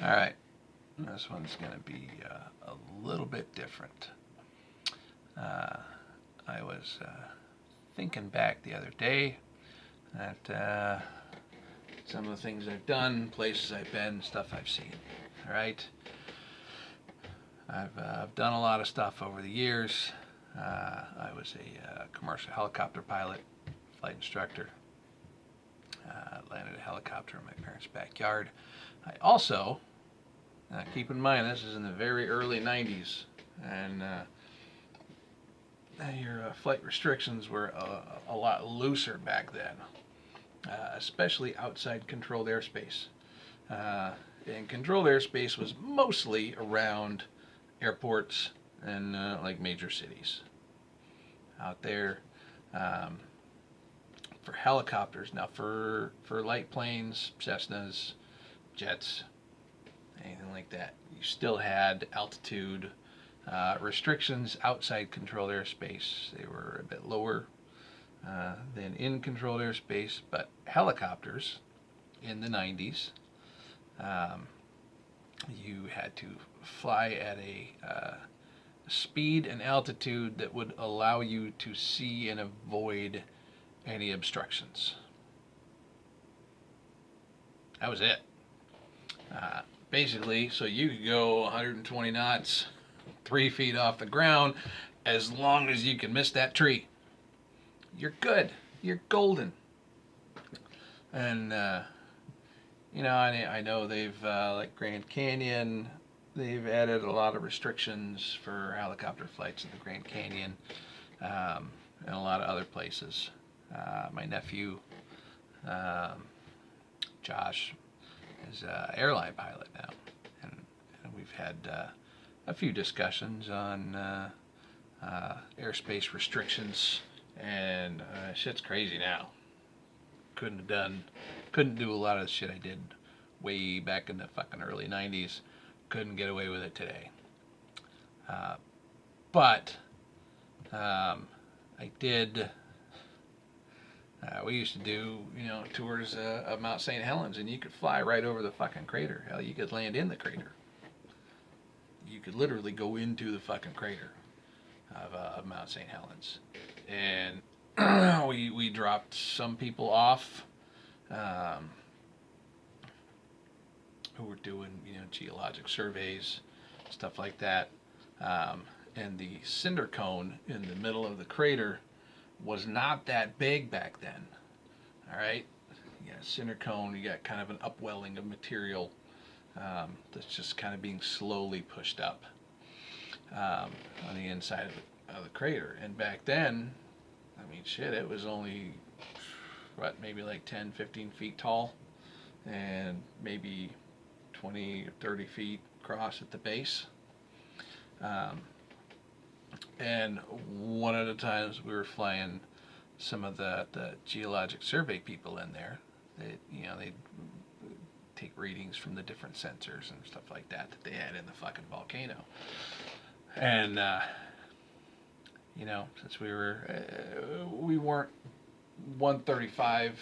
All right, this one's going to be a little bit different. Uh, I was thinking back the other day at some of the things I've done, places I've been, stuff I've seen. All right, I've done a lot of stuff over the years. I was a commercial helicopter pilot, flight instructor. Landed a helicopter in my parents' backyard. I also, keep in mind, this is in the very early 90s, and your flight restrictions were a lot looser back then, especially outside controlled airspace. And controlled airspace was mostly around airports and like major cities. Out there, for helicopters, now for light planes, Cessnas, jets, anything like that, you still had altitude restrictions outside controlled airspace. They were a bit lower than in controlled airspace, but helicopters in the 90s, you had to fly at a speed and altitude that would allow you to see and avoid any obstructions. That was it. Basically, so you could go 120 knots, 3 feet off the ground, as long as you can miss that tree. You're good. You're golden. And, I know they've, like Grand Canyon, they've added a lot of restrictions for helicopter flights in the Grand Canyon, and a lot of other places. My nephew, Josh, is an airline pilot now, and we've had a few discussions on airspace restrictions, and shit's crazy now. Couldn't do a lot of the shit I did way back in the fucking early 90s. Couldn't get away with it today. But I did. We used to do, tours of Mount St. Helens, and you could fly right over the fucking crater. Hell, you could land in the crater. You could literally go into the fucking crater of Mount St. Helens. And we dropped some people off who were doing, geologic surveys, stuff like that. And the cinder cone in the middle of the crater was not that big back then. All right, you got a cinder cone, you got kind of an upwelling of material that's just kind of being slowly pushed up on the inside of the crater. And back then, I mean, shit, it was only maybe like 10, 15 feet tall, and maybe 20 or 30 feet across at the base. And one of the times we were flying some of the geologic survey people in there. They'd take readings from the different sensors and stuff like that they had in the fucking volcano. And, since we weren't 135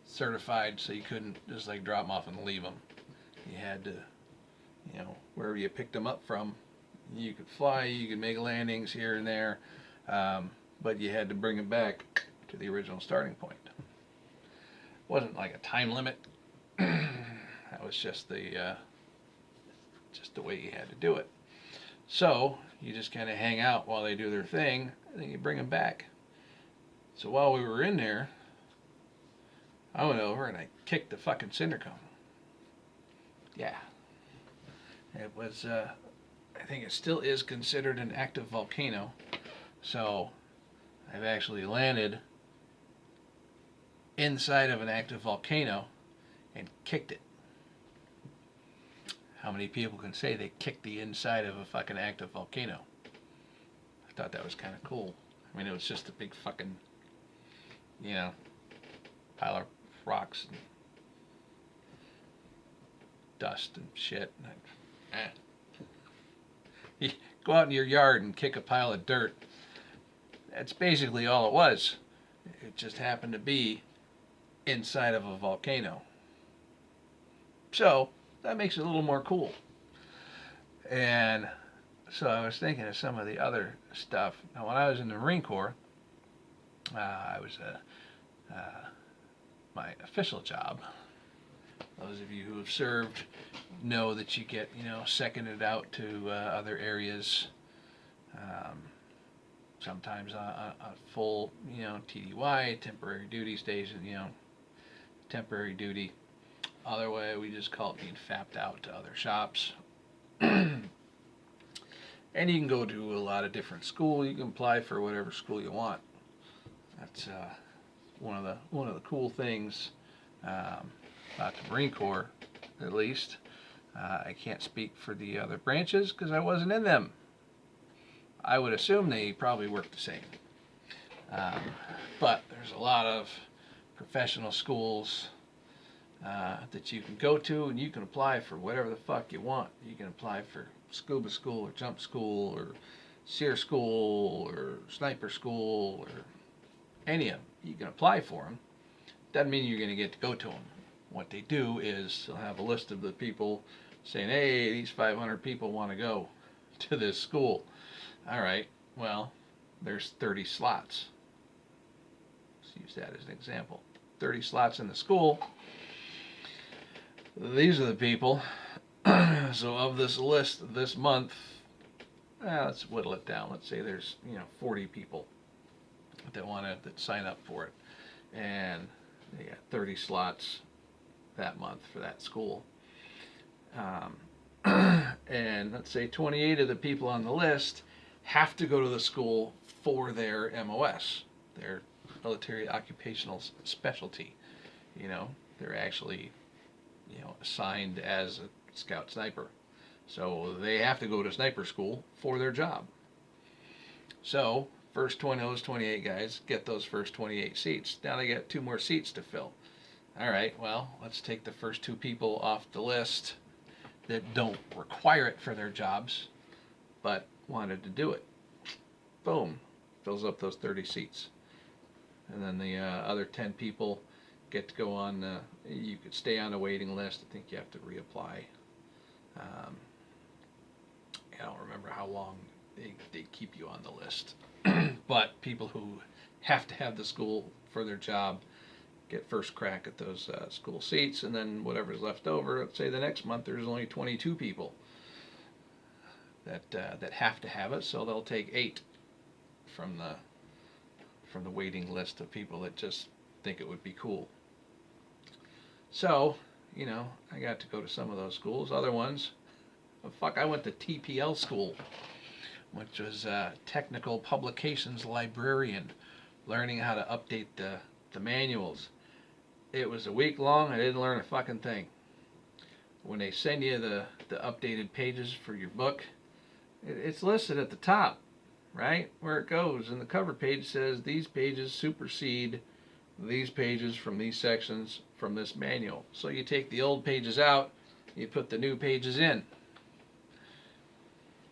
certified, so you couldn't just like drop them off and leave them. You had to, wherever you picked them up from, you could fly, you could make landings here and there, but you had to bring them back to the original starting point. It wasn't like a time limit. That was just the way you had to do it. So you just kind of hang out while they do their thing, and then you bring them back. So while we were in there, I went over and I kicked the fucking cinder cone. Yeah. It was, I think it still is considered an active volcano. So I've actually landed inside of an active volcano and kicked it. How many people can say they kicked the inside of a fucking active volcano? I thought that was kind of cool. I mean, it was just a big fucking, pile of rocks and dust and shit. You go out in your yard and kick a pile of dirt. That's basically all it was. It just happened to be inside of a volcano. So, that makes it a little more cool. And so I was thinking of some of the other stuff. Now, when I was in the Marine Corps, I was my official job. Those of you who have served know that you get, seconded out to other areas. Um, Sometimes on full, TDY, temporary duty station, temporary duty. Other way, we just call it being fapped out to other shops. And you can go to a lot of different schools. You can apply for whatever school you want. That's one of the cool things about the Marine Corps, at least. I can't speak for the other branches because I wasn't in them. I would assume they probably work the same. But there's a lot of professional schools that you can go to, and you can apply for whatever the fuck you want. You can apply for scuba school or jump school or SEER school or sniper school or any of them. You can apply for them. Doesn't mean you're going to get to go to them. What they do is they'll have a list of the people saying, hey, these 500 people want to go to this school. All right, well, there's 30 slots. Let's use that as an example. 30 slots in the school. These are the people. So of this list this month, let's whittle it down. Let's say there's 40 people that sign up for it, and they got 30 slots that month for that school. And let's say 28 of the people on the list have to go to the school for their MOS, their military occupational specialty. They're actually, assigned as a scout sniper. So they have to go to sniper school for their job. So first 20, those 28 guys get those first 28 seats. Now they got 2 more seats to fill. All right, well, let's take the first 2 people off the list that don't require it for their jobs, but wanted to do it. Boom, fills up those 30 seats. And then the other 10 people get to go on, you could stay on a waiting list. I think you have to reapply. I don't remember how long they keep you on the list. But people who have to have the school for their job get first crack at those school seats, and then whatever's left over, let's say the next month there's only 22 people that have to have it, so they'll take 8 from the waiting list of people that just think it would be cool. So, I got to go to some of those schools. Other ones, I went to TPL school, which was Technical Publications Librarian, learning how to update the manuals. It was a week long. I didn't learn a fucking thing. When they send you the updated pages for your book, it's listed at the top, right? Where it goes. And the cover page says these pages supersede these pages from these sections from this manual. So you take the old pages out, you put the new pages in.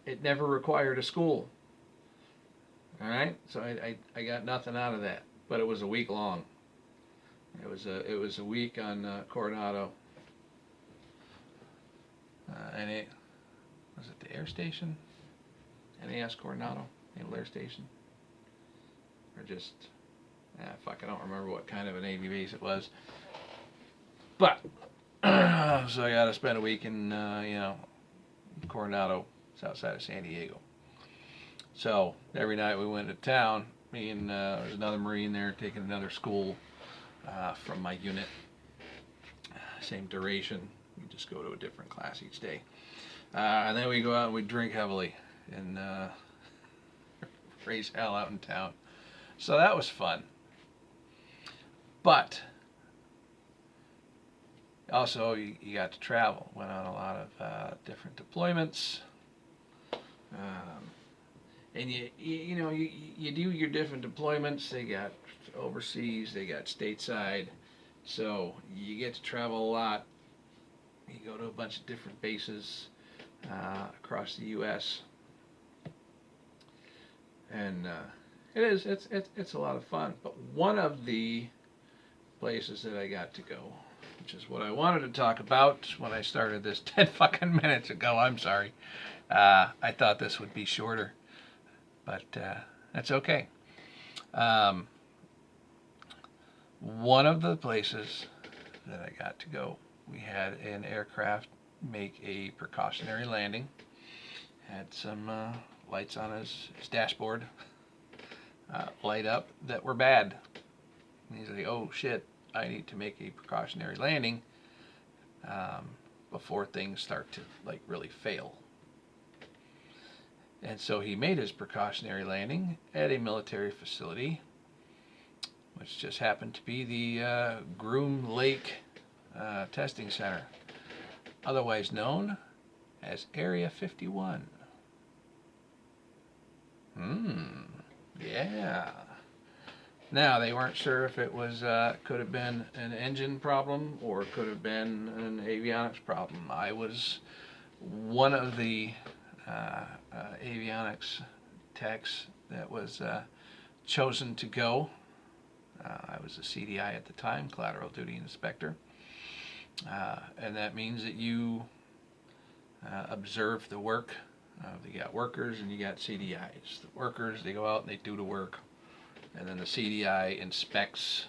It never required a school. All right? So I got nothing out of that. But it was a week long. It was a week on Coronado. And was it the air station? NAS Coronado, Naval Air Station, or just I don't remember what kind of a Navy base it was. But so I got to spend a week in Coronado, it's outside of San Diego. So every night we went to town. Me and there was another Marine there taking another school from my unit. Same duration. We just go to a different class each day. And then we go out and we drink heavily and raise hell out in town. So that was fun. But also you got to travel. Went on a lot of different deployments. And you do your different deployments. They got overseas, they got stateside. So you get to travel a lot. You go to a bunch of different bases across the U.S. And it's a lot of fun. But one of the places that I got to go which is what I wanted to talk about when I started this 10 fucking minutes ago. I'm sorry. I thought this would be shorter, but that's okay. One of the places that I got to go, we had an aircraft make a precautionary landing. Had some lights on his dashboard light up that were bad. And he's like, oh shit, I need to make a precautionary landing before things start to like really fail. And so he made his precautionary landing at a military facility, which just happened to be the Groom Lake Testing Center, otherwise known as Area 51. Yeah. Now, they weren't sure if it was, could have been an engine problem or could have been an avionics problem. I was one of the avionics techs that was chosen to go. I was a CDI at the time, collateral duty inspector. And that means that you observe the work. You got workers and you got CDIs. The workers, they go out and they do the work. And then the CDI inspects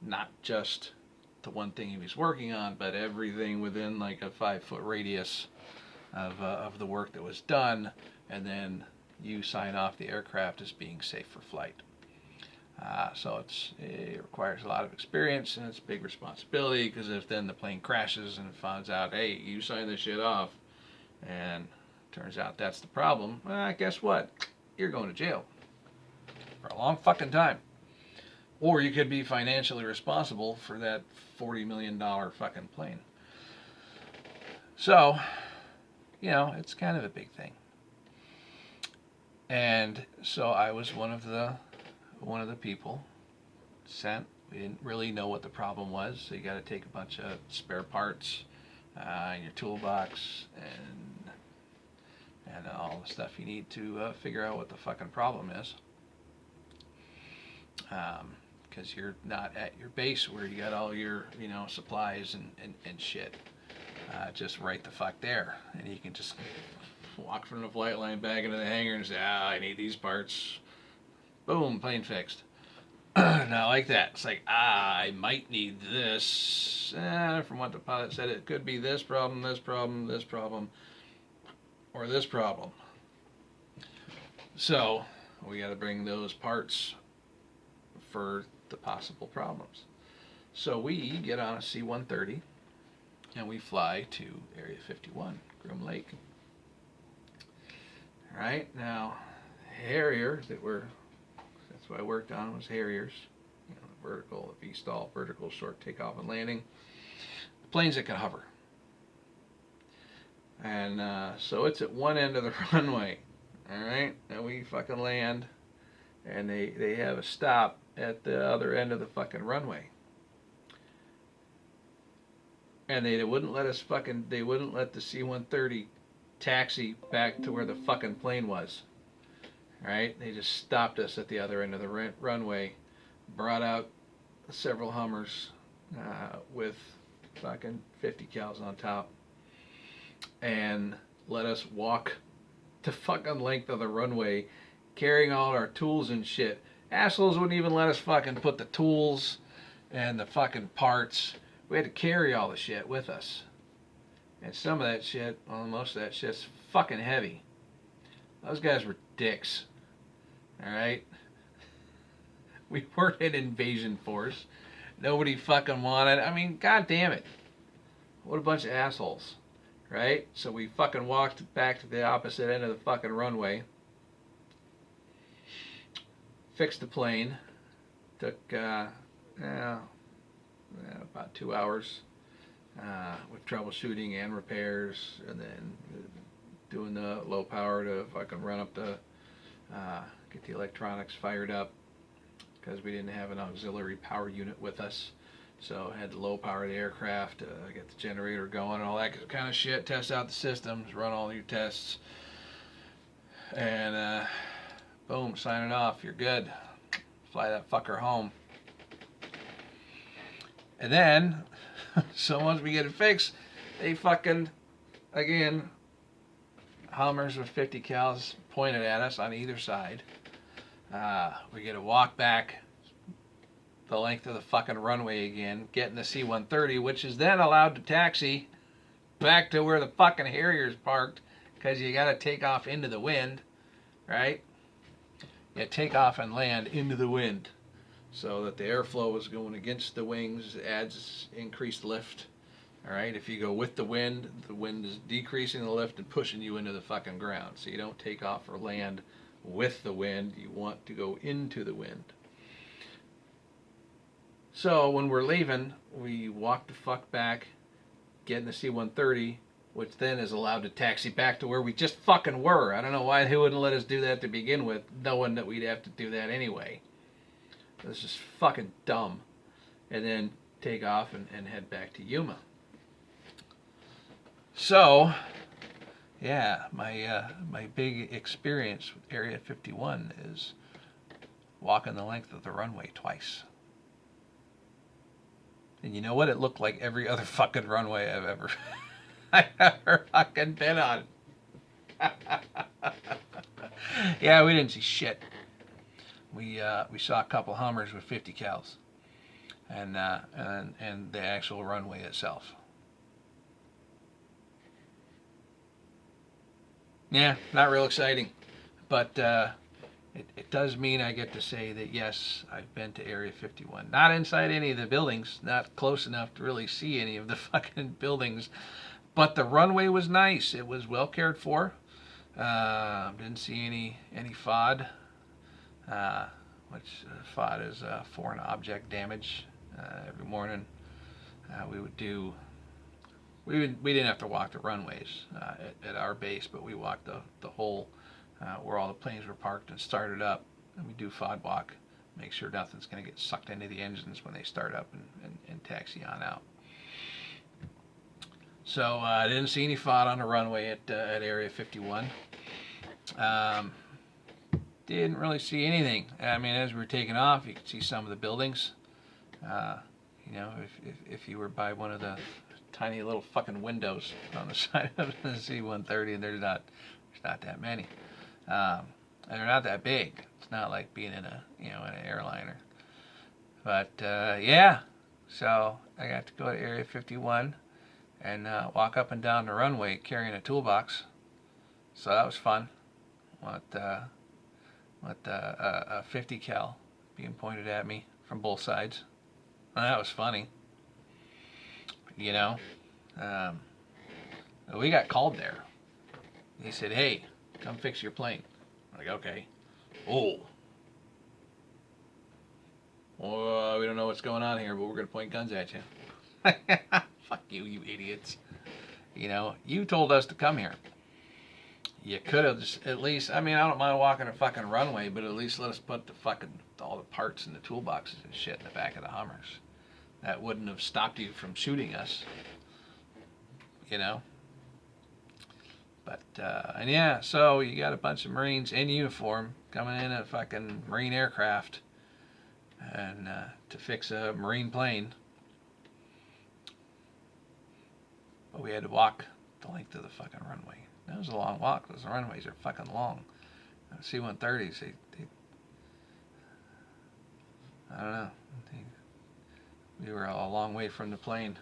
not just the one thing he was working on, but everything within like a 5-foot radius of the work that was done. And then you sign off the aircraft as being safe for flight. So it requires a lot of experience and it's a big responsibility, because if then the plane crashes and it finds out, hey, you signed this shit off, and turns out that's the problem, guess what? You're going to jail for a long fucking time. Or you could be financially responsible for that $40 million fucking plane. So, it's kind of a big thing. And so I was one of the people sent. We didn't really know what the problem was, so you got to take a bunch of spare parts in your toolbox and all the stuff you need to figure out what the fucking problem is. Because you're not at your base where you got all your supplies and shit just right the fuck there, and you can just walk from the flight line back into the hangar and say, I need these parts. Boom, plane fixed. Not like that. It's like, I might need this. From what the pilot said, it could be this problem, this problem, this problem, or this problem. So, we got to bring those parts for the possible problems. So we get on a C-130 and we fly to Area 51, Groom Lake. All right, now, Harrier that's what I worked on, was Harriers. The vertical, the V-stall, vertical, short takeoff and landing. The planes that can hover. And so it's at one end of the runway. All right, and we fucking land, and they have a stop at the other end of the fucking runway. And they wouldn't let the C-130 taxi back to where the fucking plane was. Right? They just stopped us at the other end of the runway, brought out several Hummers with fucking 50 cals on top, and let us walk the fucking length of the runway carrying all our tools and shit. Assholes wouldn't even let us fucking put the tools and the fucking parts. We had to carry all the shit with us. And some of that shit, well, most of that shit's fucking heavy. Those guys were dicks. Alright? We weren't an invasion force. Nobody fucking wanted. I mean, god damn it. What a bunch of assholes. Right? So we fucking walked back to the opposite end of the fucking runway. Fixed the plane. Took about 2 hours with troubleshooting and repairs, and then doing the low power to fucking run up the get the electronics fired up, because we didn't have an auxiliary power unit with us. So I had to low power the aircraft, get the generator going and all that kind of shit, test out the systems, run all your tests, and boom, sign it off, you're good. Fly that fucker home. And then So once we get it fixed, they fucking, again, Hummers with 50 cals pointed at us on either side. We get to walk back the length of the fucking runway again, getting the C-130, which is then allowed to taxi back to where the fucking Harrier's parked, because you got to take off into the wind, right? You take off and land into the wind, so that the airflow is going against the wings, adds increased lift. All right, if you go with the wind is decreasing the lift and pushing you into the fucking ground. So you don't take off or land with the wind. You want to go into the wind. So when we're leaving, we walk the fuck back, get in the C-130, which then is allowed to taxi back to where we just fucking were. I don't know why they wouldn't let us do that to begin with, knowing that we'd have to do that anyway. It's just fucking dumb. And then take off and head back to Yuma. So, yeah, my big experience with Area 51 is walking the length of the runway twice. And you know what? It looked like every other fucking runway I've ever fucking been on. Yeah, we didn't see shit. We saw a couple Hummers with 50 cals, and the actual runway itself. Yeah, not real exciting, but it does mean I get to say that yes, I've been to Area 51. Not inside any of the buildings, not close enough to really see any of the fucking buildings, but the runway was nice. It was well cared for. Didn't see any FOD, which FOD is foreign object damage. Every morning we would do. We didn't have to walk the runways at our base, but we walked the whole where all the planes were parked and started up, and we do FOD walk, make sure nothing's going to get sucked into the engines when they start up and taxi on out. So I didn't see any FOD on the runway at Area 51. Didn't really see anything. I mean, as we were taking off, you could see some of the buildings. You know, if you were by one of the tiny little fucking windows on the side of the C-130, and there's not that many, and they're not that big. It's not like being in in an airliner. But yeah, so I got to go to Area 51 and walk up and down the runway carrying a toolbox. So that was fun. With a 50 cal being pointed at me from both sides. Well, that was funny. You know, we got called there. He said, "Hey, come fix your plane." I'm like, okay. Oh. Well, we don't know what's going on here, but we're going to point guns at you. Fuck you, you idiots. You know, you told us to come here. You could have just at least, I mean, I don't mind walking a fucking runway, but at least let us put all the parts and the toolboxes and shit in the back of the Hummers. That wouldn't have stopped you from shooting us. You know? But, and yeah, so you got a bunch of Marines in uniform coming in a fucking Marine aircraft and to fix a Marine plane. But we had to walk the length of the fucking runway. That was a long walk because the runways are fucking long. C-130s, I don't know. We were a long way from the plane.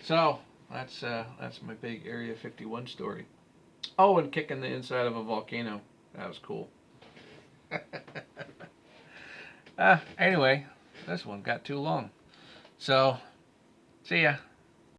So that's my big Area 51 story. Oh, and kicking the inside of a volcano. That was cool. Anyway, this one got too long. So, see ya.